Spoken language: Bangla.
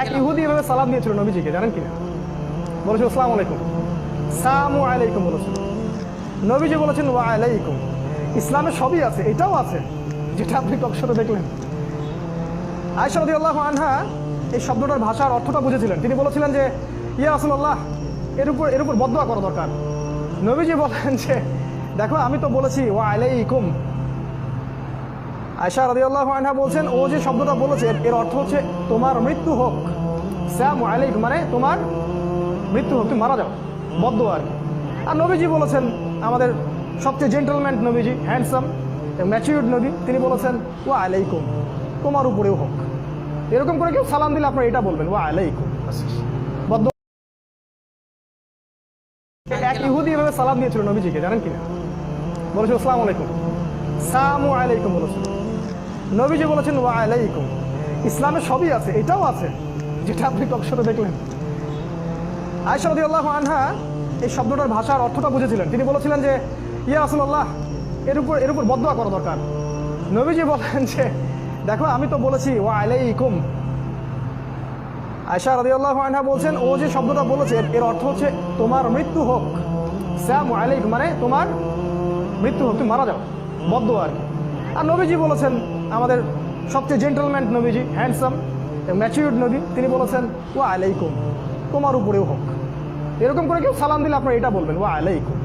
এক ইহুদি এভাবে সালাম দিয়েছিল নবীজিকে, জানেন কিনা? বলেছিল আসসালামু আলাইকুম, সালামু আলাইকুম বলেছিল। নবীজি বলেছেন ওয়া আলাইকুম। ইসলামে সবই আছে, এটাও আছে যেটা আপনি টকশোতে দেখলেন। আয়েশা রাদিয়াল্লাহু আনহা এই শব্দটার ভাষার অর্থটা বুঝেছিলেন। তিনি বলেছিলেন যে ইয়া রাসূলুল্লাহ, এর উপর বদদোয়া করা দরকার। নবীজি বলেন যে দেখো আমি তো বলেছি ওয়া আলাইকুম। আয়েশা রাদিয়াল্লাহু আনহা বলছেন ও যে শব্দটা বলেছে এর অর্থ হচ্ছে তোমার মৃত্যু হোক। সালামু আলাইকুম মানে তোমার মৃত্যু হোক, তুমি মারা যাও, বদদোয়া আর কি। আর নবীজি বলেছেন, আমাদের সবচেয়ে জেন্টলম্যান নবীজি, হ্যান্ডসাম ম্যাচিউরড নবী, তিনি বলেছেন ওয়া আলাইকুম, তোমার উপরেও হোক। এরকম করে কেউ সালাম দিলে আপনারা এটা বলবেন ওয়া আলাইকুম। বদদোয়া। এক ইহুদি এভাবে সালাম দিয়েছিল নবীজিকে, জানেন কিনা? বলেছিল আসসালামু আলাইকুম, সালামু আলাইকুম বলেছিল। নবীজি বলেছেন ওয়া আলাইকুম। ইসলামে সবই আছে, এটাও আছে যেটা আপনি টকশোতে দেখলেন। আয়েশা রাদিয়াল্লাহু আনহা এই শব্দটার ভাষার অর্থটা বুঝেছিলেন। তিনি বলেছিলেন যে ইয়া রাসূলুল্লাহ, এর উপর বদদোয়া করা দরকার। নবীজি বলেন যে দেখো আমি তো বলেছি ওয়া আলাইকুম। আয়েশা রাদিয়াল্লাহু আনহা বলছেন ও যে শব্দটা বলেছে এর অর্থ হচ্ছে তোমার মৃত্যু হোক। সালামু আলাইকুম মানে তোমার মৃত্যু হোক, তুমি মারা যাও, বদদোয়া আর কি। আর নবীজি বলেছেন, আমাদের সবচেয়ে জেন্টলম্যান নবীজি, হ্যান্ডসাম ম্যাচিউরড নবী, তিনি বলেছেন ওয়া আলাইকুম, তোমার উপরেও হোক। এরকম করে কেউ সালাম দিলে আপনারা এটা বলবেন ওয়া আলাইকুম।